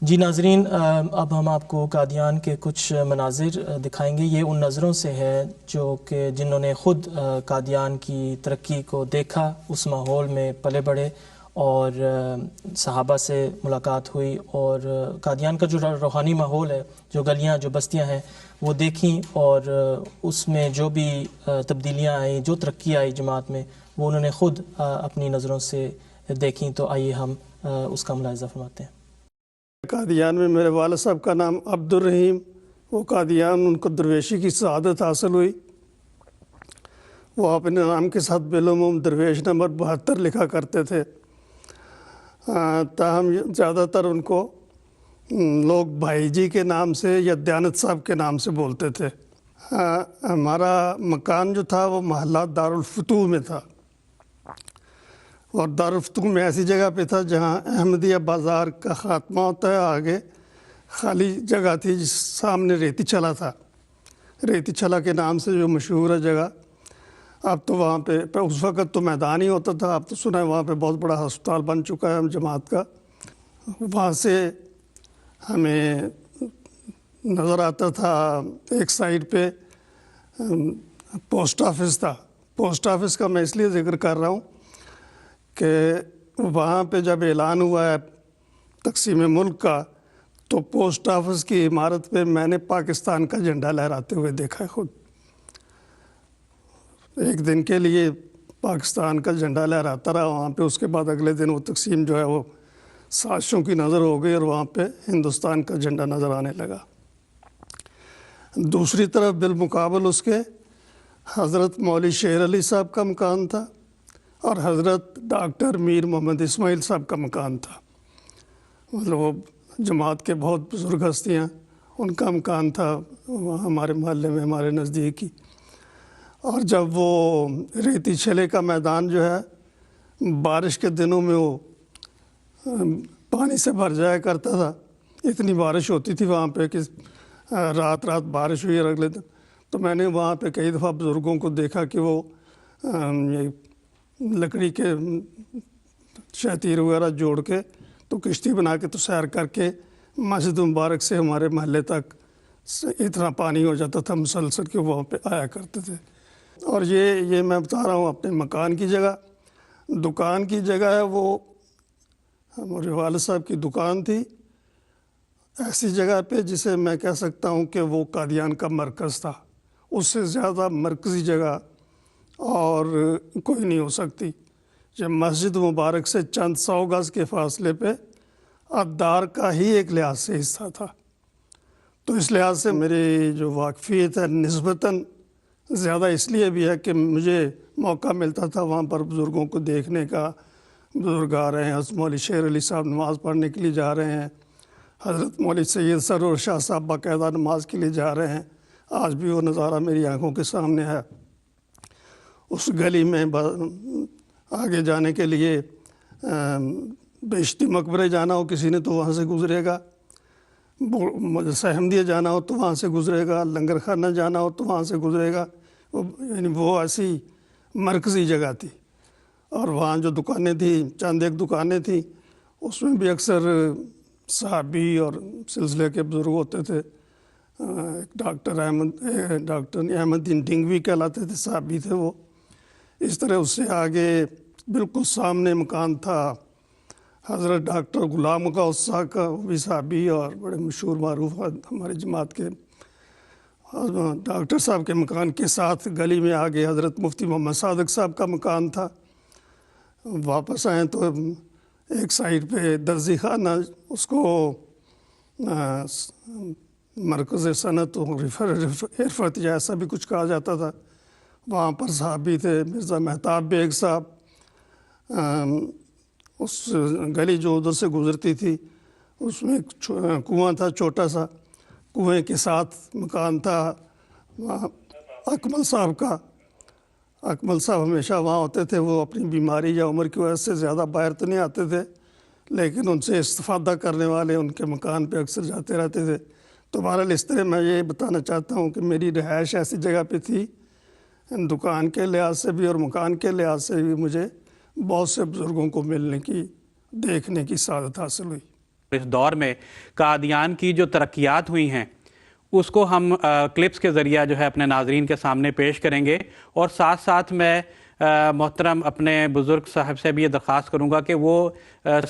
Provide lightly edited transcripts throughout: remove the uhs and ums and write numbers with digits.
جی ناظرین، اب ہم آپ کو قادیان کے کچھ مناظر دکھائیں گے۔ یہ ان نظروں سے ہے جنہوں نے خود قادیان کی ترقی کو دیکھا، اس ماحول میں پلے بڑھے اور صحابہ سے ملاقات ہوئی، اور قادیان کا جو روحانی ماحول ہے، جو گلیاں جو بستیاں ہیں وہ دیکھیں، اور اس میں جو بھی تبدیلیاں آئیں، جو ترقی آئی جماعت میں، وہ انہوں نے خود اپنی نظروں سے دیکھیں۔ تو آئیے ہم اس کا ملاحظہ فرماتے ہیں۔ قادیان میں میرے والد صاحب کا نام عبد الرحیم، وہ قادیان ان کو درویشی کی سعادت حاصل ہوئی۔ وہ اپنے نام کے ساتھ بالعموم درویش نمبر 72 لکھا کرتے تھے، تاہم زیادہ تر ان کو لوگ بھائی جی کے نام سے یا دیانت صاحب کے نام سے بولتے تھے۔ ہمارا مکان جو تھا وہ محلہ دارالفتوح میں تھا، اور دارالفتوح میں ایسی جگہ پہ تھا جہاں احمدیہ بازار کا خاتمہ ہوتا ہے، آگے خالی جگہ تھی جس سامنے ریتی چلا تھا، ریتی چلا کے نام سے جو مشہور ہے جگہ۔ اب تو وہاں پہ اس وقت تو میدان ہی ہوتا تھا، اب تو سنا ہے وہاں پہ بہت بڑا ہسپتال بن چکا ہے جماعت کا۔ وہاں سے ہمیں نظر آتا تھا ایک سائڈ پہ پوسٹ آفس تھا۔ پوسٹ آفس کا میں اس لیے ذکر کر رہا ہوں کہ وہاں پہ جب اعلان ہوا ہے تقسیم ملک کا، تو پوسٹ آفس کی عمارت پہ میں نے پاکستان کا جھنڈا لہراتے ہوئے دیکھا ہے خود۔ ایک دن کے لیے پاکستان کا جھنڈا لہراتا رہا وہاں پہ، اس کے بعد اگلے دن وہ تقسیم جو ہے وہ سازشوں کی نظر ہو گئی، اور وہاں پہ ہندوستان کا جھنڈا نظر آنے لگا۔ دوسری طرف بالمقابل اس کے حضرت مولوی شیر علی صاحب کا مکان تھا، اور حضرت ڈاکٹر میر محمد اسماعیل صاحب کا مکان تھا۔ مطلب وہ جماعت کے بہت بزرگ ہستیاں، ان کا مکان تھا وہاں ہمارے محلے میں، ہمارے نزدیک ہی۔ اور جب وہ ریتی چھلے کا میدان جو ہے بارش کے دنوں میں وہ پانی سے بھر جایا کرتا تھا، اتنی بارش ہوتی تھی وہاں پہ کہ رات بارش ہوئی، اور اگلے دن تو میں نے وہاں پہ کئی دفعہ بزرگوں کو دیکھا کہ وہ یہ لکڑی کے شتیر وغیرہ جوڑ کے تو کشتی بنا کے تو سیر کر کے مسجد مبارک سے ہمارے محلے تک اتنا پانی ہو جاتا تھا مسلسل کہ وہاں پہ آیا کرتے تھے۔ اور یہ میں بتا رہا ہوں اپنے مکان کی جگہ۔ دکان کی جگہ ہے وہ ہمارے والد صاحب کی دکان تھی ایسی جگہ پہ جسے میں کہہ سکتا ہوں کہ وہ قادیان کا مرکز تھا، اس سے زیادہ مرکزی جگہ اور کوئی نہیں ہو سکتی۔ جب مسجد مبارک سے چند 100 گز کے فاصلے پہ عطار کا ہی ایک لحاظ سے حصہ تھا، تو اس لحاظ سے میری جو واقفیت ہے نسبتاً زیادہ اس لیے بھی ہے کہ مجھے موقع ملتا تھا وہاں پر بزرگوں کو دیکھنے کا۔ بزرگ آ رہے ہیں، حضرت مولوی شیر علی صاحب نماز پڑھنے کے لیے جا رہے ہیں، حضرت مولوی سید سرور شاہ صاحب باقاعدہ نماز کے لیے جا رہے ہیں، آج بھی وہ نظارہ میری آنکھوں کے سامنے ہے۔ اس گلی میں آگے جانے کے لیے بیشتی مقبرے جانا ہو کسی نے تو وہاں سے گزرے گا، مدرسہ احمدیہ جانا ہو تو وہاں سے گزرے گا، لنگر خانہ جانا ہو تو وہاں سے گزرے گا، یعنی وہ ایسی مرکزی جگہ تھی۔ اور وہاں جو دکانیں تھیں، چند ایک دکانیں تھیں، اس میں بھی اکثر صحابی اور سلسلے کے بزرگ ہوتے تھے۔ ڈاکٹر احمد دین ڈنگوی کہلاتے تھے، صحابی تھے وہ۔ اس طرح اس سے آگے بالکل سامنے مکان تھا حضرت ڈاکٹر غلام غوث صاحب کا، وہ بھی صحابی اور بڑے مشہور معروف ہماری جماعت کے۔ ڈاکٹر صاحب کے مکان کے ساتھ گلی میں آگے حضرت مفتی محمد صادق صاحب کا مکان تھا۔ واپس آئیں تو ایک سائڈ پہ درزی خانہ، اس کو مرکز صنعت و عرفت یا ایسا بھی کچھ کہا جاتا تھا، وہاں پر صحابی تھے مرزا مہتاب بیگ صاحب۔ اس گلی جو ادھر سے گزرتی تھی اس میں ایک کنواں تھا چھوٹا سا، کنویں کے ساتھ مکان تھا وہاں اکمل صاحب کا۔ اکمل صاحب ہمیشہ وہاں ہوتے تھے، وہ اپنی بیماری یا عمر کی وجہ سے زیادہ باہر تو نہیں آتے تھے، لیکن ان سے استفادہ کرنے والے ان کے مکان پہ اکثر جاتے رہتے تھے۔ تو بہرحال اس طرح میں یہ بتانا چاہتا ہوں کہ میری رہائش ایسی جگہ پہ تھی، دکان کے لحاظ سے بھی اور مکان کے لحاظ سے بھی مجھے بہت سے بزرگوں کو ملنے کی، دیکھنے کی سعادت حاصل ہوئی۔ اس دور میں قادیان کی جو ترقیات ہوئی ہیں اس کو ہم کلپس کے ذریعہ جو ہے اپنے ناظرین کے سامنے پیش کریں گے، اور ساتھ ساتھ میں محترم اپنے بزرگ صاحب سے بھی یہ درخواست کروں گا کہ وہ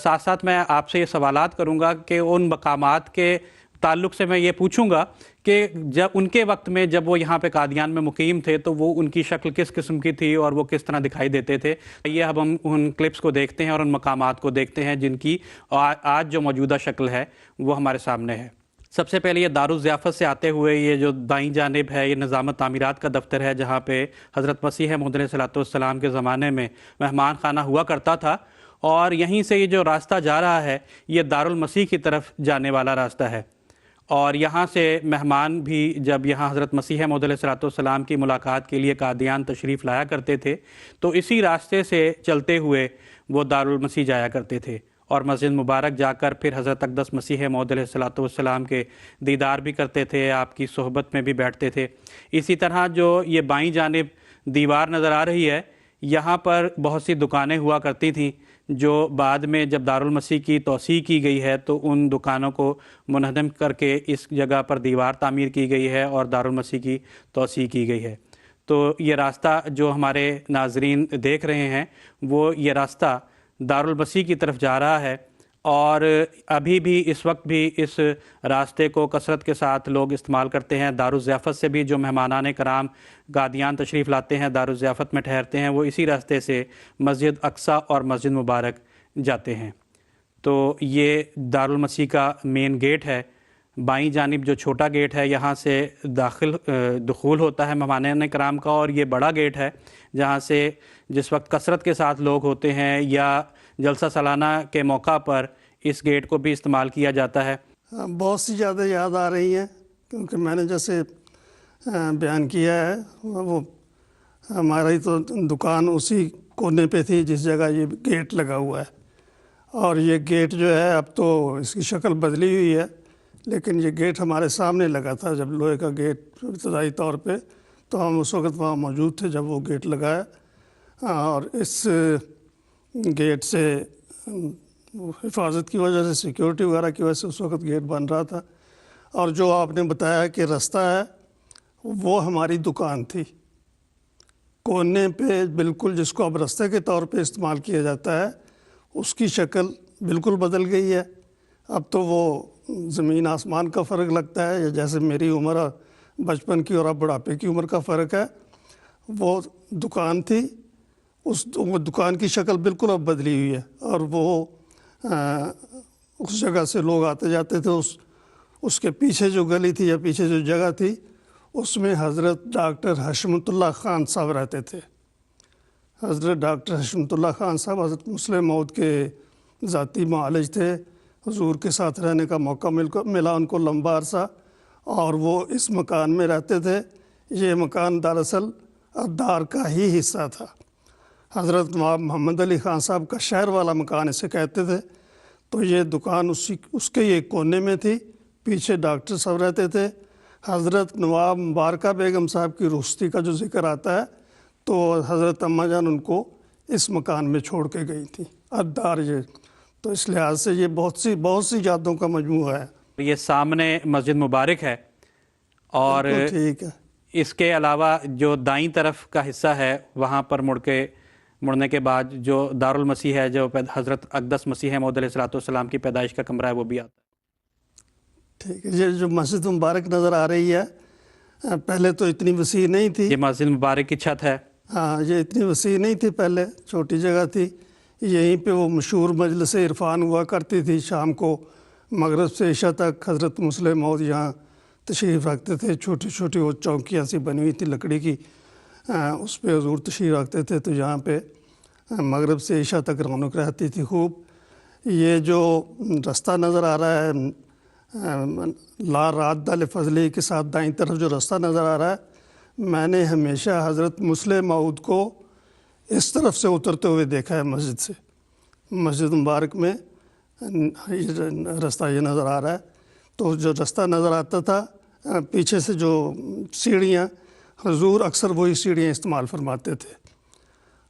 ساتھ ساتھ میں آپ سے یہ سوالات کروں گا کہ ان مقامات کے تعلق سے میں یہ پوچھوں گا کہ جب ان کے وقت میں جب وہ یہاں پہ قادیان میں مقیم تھے تو وہ ان کی شکل کس قسم کی تھی اور وہ کس طرح دکھائی دیتے تھے۔ یہ اب ہم ان کلپس کو دیکھتے ہیں اور ان مقامات کو دیکھتے ہیں جن کی آج جو موجودہ شکل ہے وہ ہمارے سامنے ہے۔ سب سے پہلے یہ دارالضیافت سے آتے ہوئے یہ جو دائیں جانب ہے یہ نظام تعمیرات کا دفتر ہے، جہاں پہ حضرت مسیح موعود علیہ الصلوۃ والسلام کے زمانے میں مہمان خانہ ہوا کرتا تھا، اور یہیں سے یہ جو راستہ جا رہا ہے یہ دارالمسیح کی طرف جانے والا راستہ ہے، اور یہاں سے مہمان بھی جب یہاں حضرت مسیح موعود علیہ الصلوۃ والسلام کی ملاقات کے لیے قادیان تشریف لایا کرتے تھے تو اسی راستے سے چلتے ہوئے وہ دارالمسیح جایا کرتے تھے، اور مسجد مبارک جا کر پھر حضرت اقدس مسیح موعود علیہ الصلوۃ والسلام کے دیدار بھی کرتے تھے، آپ کی صحبت میں بھی بیٹھتے تھے۔ اسی طرح جو یہ بائیں جانب دیوار نظر آ رہی ہے یہاں پر بہت سی دکانیں ہوا کرتی تھیں، جو بعد میں جب دارالمسیح کی توسیع کی گئی ہے تو ان دکانوں کو منہدم کر کے اس جگہ پر دیوار تعمیر کی گئی ہے اور دارالمسیح کی توسیع کی گئی ہے۔ تو یہ راستہ جو ہمارے ناظرین دیکھ رہے ہیں وہ یہ راستہ دارالمسیح کی طرف جا رہا ہے، اور ابھی بھی اس وقت بھی اس راستے کو کثرت کے ساتھ لوگ استعمال کرتے ہیں۔ دارالضیافت سے بھی جو مہمانان کرام قادیان تشریف لاتے ہیں دارالضیافت میں ٹھہرتے ہیں، وہ اسی راستے سے مسجد اقصیٰ اور مسجد مبارک جاتے ہیں۔ تو یہ دارالمسیح کا مین گیٹ ہے، بائیں جانب جو چھوٹا گیٹ ہے یہاں سے دخول ہوتا ہے مہمانان کرام کا، اور یہ بڑا گیٹ ہے جہاں سے جس وقت کثرت کے ساتھ لوگ ہوتے ہیں یا جلسہ سالانہ کے موقع پر اس گیٹ کو بھی استعمال کیا جاتا ہے۔ بہت سی زیادہ یاد آ رہی ہیں، کیونکہ میں نے جیسے بیان کیا ہے وہ ہماری تو دکان اسی کونے پہ تھی جس جگہ یہ گیٹ لگا ہوا ہے، اور یہ گیٹ جو ہے اب تو اس کی شکل بدلی ہوئی ہے، لیکن یہ گیٹ ہمارے سامنے لگا تھا جب لوہے کا گیٹ ابتدائی طور پہ، تو ہم اس وقت وہاں موجود تھے جب وہ گیٹ لگایا، اور اس گیٹ سے حفاظت کی وجہ سے، سیکیورٹی وغیرہ کی وجہ سے اس وقت گیٹ بن رہا تھا۔ اور جو آپ نے بتایا کہ راستہ ہے وہ ہماری دکان تھی کونے پہ بالکل، جس کو اب راستے کے طور پہ استعمال کیا جاتا ہے، اس کی شکل بالکل بدل گئی ہے۔ اب تو وہ زمین آسمان کا فرق لگتا ہے، جیسے میری عمر بچپن کی اور اب بڑھاپے کی عمر کا فرق ہے۔ وہ دکان تھی، وہ دکان کی شکل بالکل اب بدلی ہوئی ہے، اور وہ اس جگہ سے لوگ آتے جاتے تھے۔ اس کے پیچھے جو گلی تھی یا پیچھے جو جگہ تھی اس میں حضرت ڈاکٹر حشمت اللہ خان صاحب رہتے تھے۔ حضرت ڈاکٹر حشمت اللہ خان صاحب حضرت مسیح موعود کے ذاتی معالج تھے، حضور کے ساتھ رہنے کا موقع ملا ان کو لمبا عرصہ، اور وہ اس مکان میں رہتے تھے۔ یہ مکان دراصل الدار کا ہی حصہ تھا۔ حضرت نواب محمد علی خان صاحب کا شہر والا مکان اسے کہتے تھے۔ تو یہ دکان اس کے یہ کونے میں تھی، پیچھے ڈاکٹر صاحب رہتے تھے۔ حضرت نواب مبارکہ بیگم صاحب کی رخصتی کا جو ذکر آتا ہے تو حضرت اماں جان ان کو اس مکان میں چھوڑ کے گئی تھی الدار۔ یہ تو اس لحاظ سے یہ بہت سی یادوں کا مجموعہ ہے۔ یہ سامنے مسجد مبارک ہے، اور ٹھیک ہے، اس کے علاوہ جو دائیں طرف کا حصہ ہے وہاں پر مڑنے کے بعد جو دارالمسیح ہے، جو حضرت اقدس مسیح موعود علیہ الصلوۃ والسلام کی پیدائش کا کمرہ ہے، وہ بھی آتا ہے۔ ٹھیک ہے۔ یہ جو مسجد مبارک نظر آ رہی ہے پہلے تو اتنی وسیع نہیں تھی۔ یہ مسجد مبارک کی چھت ہے۔ ہاں، یہ اتنی وسیع نہیں تھی، پہلے چھوٹی جگہ تھی۔ یہیں پہ وہ مشہور مجلس عرفان ہوا کرتی تھی، شام کو مغرب سے عشاء تک حضرت مسیح موعود یہاں تشریف رکھتے تھے۔ چھوٹی چھوٹی وہ چوکیاں سی بنی ہوئی تھی لکڑی کی، اس پہ حضور تشریف رکھتے تھے، تو یہاں پہ مغرب سے عشاء تک رونق رہتی تھی خوب۔ یہ جو راستہ نظر آ رہا ہے لا راد فضلی کے ساتھ دائیں طرف جو راستہ نظر آ رہا ہے، میں نے ہمیشہ حضرت مسیح موعود کو اس طرف سے اترتے ہوئے دیکھا ہے مسجد سے۔ مسجد مبارک میں راستہ یہ نظر آ رہا ہے، تو جو راستہ نظر آتا تھا پیچھے سے جو سیڑھیاں، حضور اکثر وہی سیڑھیاں استعمال فرماتے تھے۔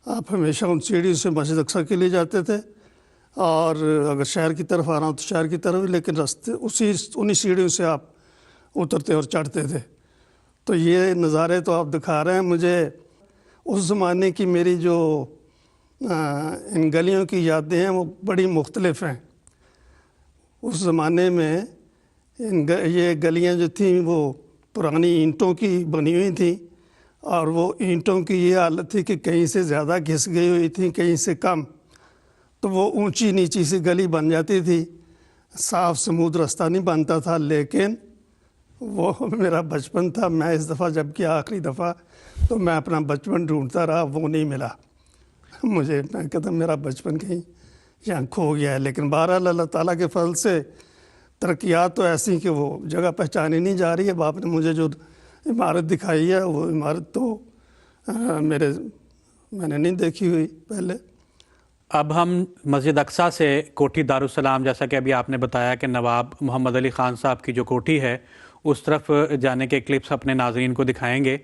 آپ ہمیشہ ان سیڑھیوں سے مسجد اقصیٰ کے لیے جاتے تھے۔ اور اگر شہر کی طرف آ رہا ہوں تو شہر کی طرف، لیکن راستے انہی سیڑھیوں سے آپ اترتے اور چڑھتے تھے۔ تو یہ نظارے تو آپ دکھا رہے ہیں مجھے اس زمانے کی، میری جو ان گلیوں کی یادیں ہیں وہ بڑی مختلف ہیں۔ اس زمانے میں یہ گلیاں جو تھیں وہ پرانی اینٹوں کی بنی ہوئی تھیں، اور وہ اینٹوں کی یہ حالت تھی کہ کہیں سے زیادہ گھس گئی ہوئی تھیں، کہیں سے کم، تو وہ اونچی نیچی سی گلی بن جاتی تھی، صاف سمودھ راستہ نہیں بنتا تھا۔ لیکن وہ میرا بچپن تھا۔ میں اس دفعہ جب کہ آخری دفعہ تو میں اپنا بچپن ڈھونڈتا رہا، وہ نہیں ملا مجھے۔ میں کہتا میرا بچپن کہیں یہاں کھو گیا ہے۔ لیکن بہرحال اللہ تعالیٰ کے فضل سے ترقیات تو ایسی کہ وہ جگہ پہچانی نہیں جا رہی ہے۔ آپ نے مجھے جو عمارت دکھائی ہے وہ عمارت تو میں نے نہیں دیکھی ہوئی پہلے۔ اب ہم مسجد اقصیٰ سے کوٹھی دارالسلام، جیسا کہ ابھی آپ نے بتایا کہ نواب محمد علی خان صاحب کی جو کوٹھی ہے اس طرف جانے کے کلپس اپنے ناظرین کو دکھائیں گے۔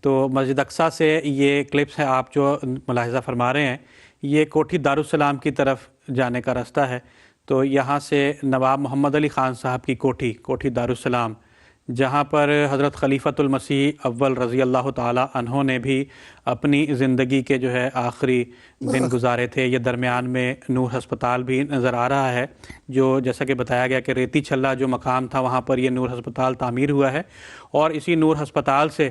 تو مسجد اقصیٰ سے یہ کلپس ہیں آپ جو ملاحظہ فرما رہے ہیں، یہ کوٹھی دارالسلام کی طرف جانے کا راستہ ہے۔ تو یہاں سے نواب محمد علی خان صاحب کی کوٹھی دارالسلام، جہاں پر حضرت خلیفۃ المسیح اول رضی اللہ تعالی عنہ نے بھی اپنی زندگی کے جو ہے آخری دن گزارے تھے۔ یہ درمیان میں نور ہسپتال بھی نظر آ رہا ہے، جو جیسا کہ بتایا گیا کہ ریتی چھلا جو مقام تھا وہاں پر یہ نور ہسپتال تعمیر ہوا ہے، اور اسی نور ہسپتال سے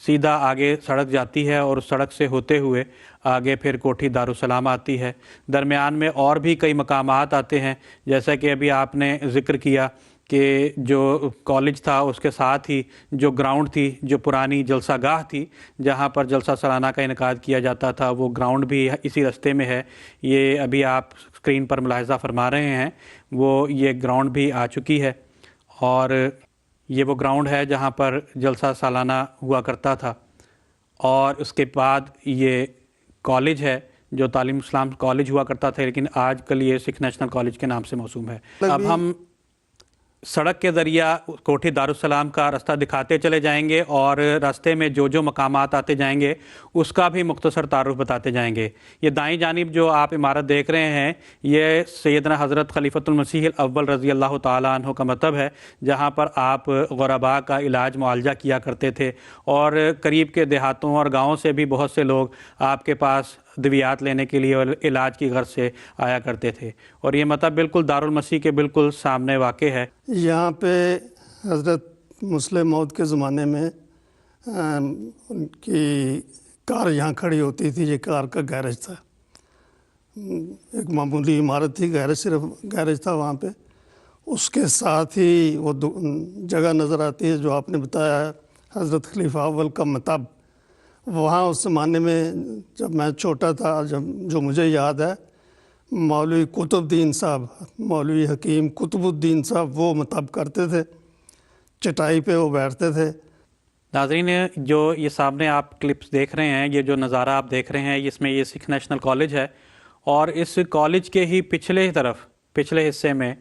سیدھا آگے سڑک جاتی ہے، اور اس سڑک سے ہوتے ہوئے آگے پھر کوٹھی دارالسلام آتی ہے۔ درمیان میں اور بھی کئی مقامات آتے ہیں، جیسا کہ ابھی آپ نے ذکر کیا کہ جو کالج تھا اس کے ساتھ ہی جو گراؤنڈ تھی، جو پرانی جلسہ گاہ تھی جہاں پر جلسہ سالانہ کا انعقاد کیا جاتا تھا، وہ گراؤنڈ بھی اسی رستے میں ہے۔ یہ ابھی آپ اسکرین پر ملاحظہ فرما رہے ہیں، وہ یہ گراؤنڈ بھی آ چکی ہے، اور یہ وہ گراؤنڈ ہے جہاں پر جلسہ سالانہ ہوا کرتا تھا۔ اور اس کے بعد یہ کالج ہے جو تعلیم اسلام کالج ہوا کرتا تھا، لیکن آج کل یہ سکھ نیشنل کالج کے نام سے موسوم ہے۔ اب ہم سڑک کے ذریعہ کوٹھی دارالسلام کا راستہ دکھاتے چلے جائیں گے، اور راستے میں جو جو مقامات آتے جائیں گے اس کا بھی مختصر تعارف بتاتے جائیں گے۔ یہ دائیں جانب جو آپ عمارت دیکھ رہے ہیں یہ سیدنا حضرت خلیفۃ المسیح الاول رضی اللہ تعالیٰ عنہ کا مکتب ہے، جہاں پر آپ غرباء کا علاج معالجہ کیا کرتے تھے، اور قریب کے دیہاتوں اور گاؤں سے بھی بہت سے لوگ آپ کے پاس ادویات لینے کے لیے اور علاج کی غرض سے آیا کرتے تھے۔ اور یہ مطلب بالکل دارالمسیح کے بالکل سامنے واقع ہے۔ یہاں پہ حضرت مسلم موعود کے زمانے میں ان کی کار یہاں کھڑی ہوتی تھی۔ یہ کار کا گیرج تھا، ایک معمولی عمارت تھی، گیرج صرف گیرج تھا وہاں پہ۔ اس کے ساتھ ہی وہ جگہ نظر آتی ہے جو آپ نے بتایا ہے، حضرت خلیفہ اول کا مکتب۔ وہاں اس زمانے میں جب میں چھوٹا تھا، جو مجھے یاد ہے، مولوی قطب الدین صاحب، مولوی حکیم قطب الدین صاحب وہ مکتب کرتے تھے، چٹائی پہ وہ بیٹھتے تھے۔ ناظرین، جو یہ سامنے آپ کلپس دیکھ رہے ہیں، یہ جو نظارہ آپ دیکھ رہے ہیں، اس میں یہ سکھ نیشنل کالج ہے، اور اس کالج کے ہی پچھلے حصے میں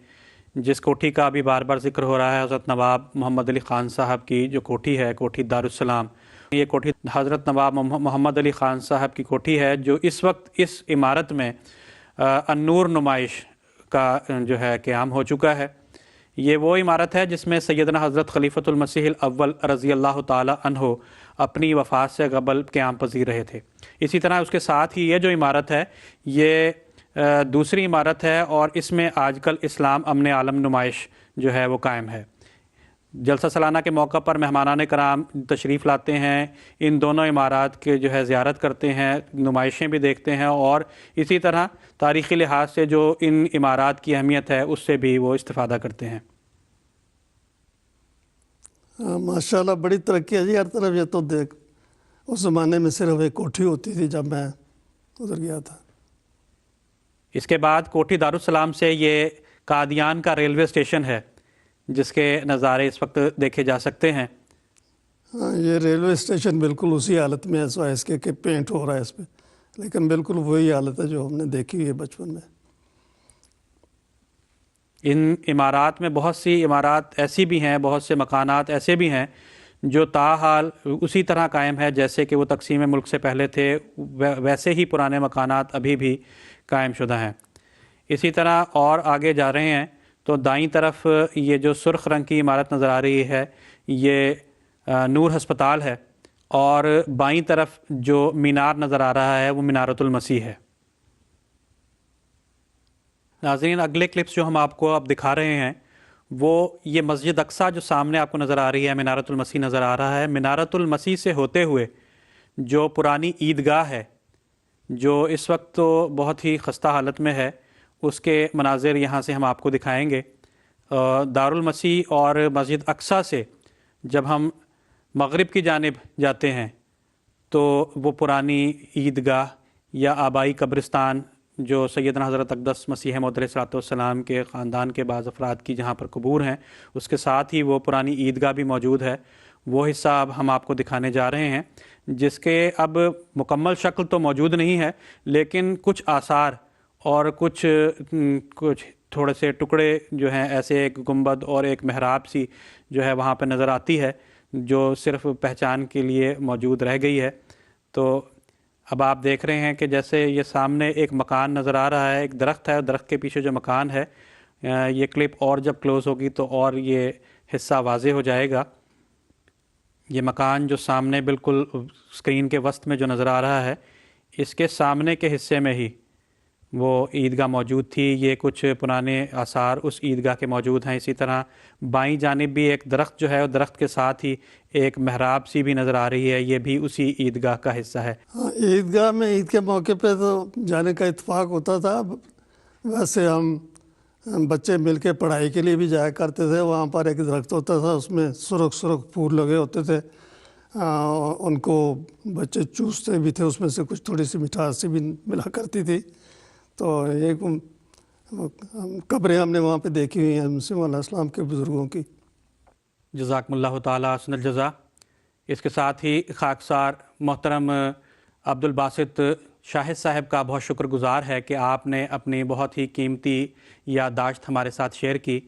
جس کوٹھی کا ابھی بار بار ذکر ہو رہا ہے، حضرت نواب محمد علی خان صاحب کی جو کوٹھی ہے، کوٹھی دارالسلام، یہ کوٹھی حضرت نواب محمد علی خان صاحب کی کوٹھی ہے، جو اس وقت اس عمارت میں النور نمائش کا جو ہے قیام ہو چکا ہے۔ یہ وہ عمارت ہے جس میں سیدنا حضرت خلیفۃ المسیح الاول رضی اللہ تعالی عنہ اپنی وفات سے قبل قیام پذیر رہے تھے۔ اسی طرح اس کے ساتھ ہی یہ جو عمارت ہے یہ دوسری عمارت ہے، اور اس میں آج کل اسلام امن عالم نمائش جو ہے وہ قائم ہے۔ جلسہ سالانہ کے موقع پر مہمانان کرام تشریف لاتے ہیں، ان دونوں عمارات کے جو ہے زیارت کرتے ہیں، نمائشیں بھی دیکھتے ہیں، اور اسی طرح تاریخی لحاظ سے جو ان عمارات کی اہمیت ہے اس سے بھی وہ استفادہ کرتے ہیں۔ ماشاءاللہ بڑی ترقی ہے جی ہر طرف۔ یہ تو دیکھ، اس زمانے میں صرف ایک کوٹھی ہوتی تھی جب میں ادھر گیا تھا۔ اس کے بعد کوٹھی دارالسلام سے یہ قادیان کا ریلوے اسٹیشن ہے، جس کے نظارے اس وقت دیکھے جا سکتے ہیں۔ ہاں، یہ ریلوے اسٹیشن بالکل اسی حالت میں ہے سوائے اس کے کہ پینٹ ہو رہا ہے اس پہ، لیکن بالکل وہی حالت ہے جو ہم نے دیکھی ہوئی ہے بچپن میں۔ ان عمارات میں بہت سی عمارات ایسی بھی ہیں، بہت سے مکانات ایسے بھی ہیں جو تاحال اسی طرح قائم ہے جیسے کہ وہ تقسیم ملک سے پہلے تھے، ویسے ہی پرانے مکانات ابھی بھی قائم شدہ ہیں۔ اسی طرح اور آگے جا رہے ہیں تو دائیں طرف یہ جو سرخ رنگ کی عمارت نظر آ رہی ہے یہ نور ہسپتال ہے، اور بائیں طرف جو مینار نظر آ رہا ہے وہ مینارۃ المسیح ہے۔ ناظرین، اگلے کلپس جو ہم آپ کو اب دکھا رہے ہیں وہ یہ مسجد اقصیٰ جو سامنے آپ کو نظر آ رہی ہے، مینارۃ المسیح نظر آ رہا ہے، مینارۃ المسیح سے ہوتے ہوئے جو پرانی عیدگاہ ہے جو اس وقت تو بہت ہی خستہ حالت میں ہے، اس کے مناظر یہاں سے ہم آپ کو دکھائیں گے۔ دارالمسیح اور مسجد اقصیٰ سے جب ہم مغرب کی جانب جاتے ہیں تو وہ پرانی عیدگاہ یا آبائی قبرستان جو سیدنا حضرت اقدس مسیح موعود علیہ السلام کے خاندان کے بعض افراد کی جہاں پر قبور ہیں، اس کے ساتھ ہی وہ پرانی عیدگاہ بھی موجود ہے۔ وہ حصہ اب ہم آپ کو دکھانے جا رہے ہیں، جس کے اب مکمل شکل تو موجود نہیں ہے، لیکن کچھ آثار اور کچھ تھوڑے سے ٹکڑے جو ہیں، ایسے ایک گنبد اور ایک محراب سی جو ہے وہاں پہ نظر آتی ہے، جو صرف پہچان کے لیے موجود رہ گئی ہے۔ تو اب آپ دیکھ رہے ہیں کہ جیسے یہ سامنے ایک مکان نظر آ رہا ہے، ایک درخت ہے، اور درخت کے پیچھے جو مکان ہے، یہ کلپ اور جب کلوز ہوگی تو اور یہ حصہ واضح ہو جائے گا۔ یہ مکان جو سامنے بالکل اسکرین کے وسط میں جو نظر آ رہا ہے، اس کے سامنے کے حصے میں ہی وہ عیدگاہ موجود تھی۔ یہ کچھ پرانے آثار اس عیدگاہ کے موجود ہیں۔ اسی طرح بائیں جانب بھی ایک درخت جو ہے، اور درخت کے ساتھ ہی ایک محراب سی بھی نظر آ رہی ہے، یہ بھی اسی عیدگاہ کا حصہ ہے۔ عیدگاہ میں عید کے موقع پہ تو جانے کا اتفاق ہوتا تھا، ویسے ہم بچے مل کے پڑھائی کے لیے بھی جایا کرتے تھے۔ وہاں پر ایک درخت ہوتا تھا، اس میں سرخ سرخ پھول لگے ہوتے تھے، ان کو بچے چوستے بھی تھے، اس میں سے کچھ تھوڑی سی مٹھاس سی بھی ملا کرتی تھی۔ تو ایک قبریں ہم نے وہاں پہ دیکھی ہوئی ہیں مسیح علیہ السلام کے بزرگوں کی۔ جزاکم اللہ تعالیٰ حسن الجزا۔ اس کے ساتھ ہی خاکسار محترم عبد الباسط شاہد صاحب کا بہت شکر گزار ہے کہ آپ نے اپنی بہت ہی قیمتی یادداشت ہمارے ساتھ شیئر کی۔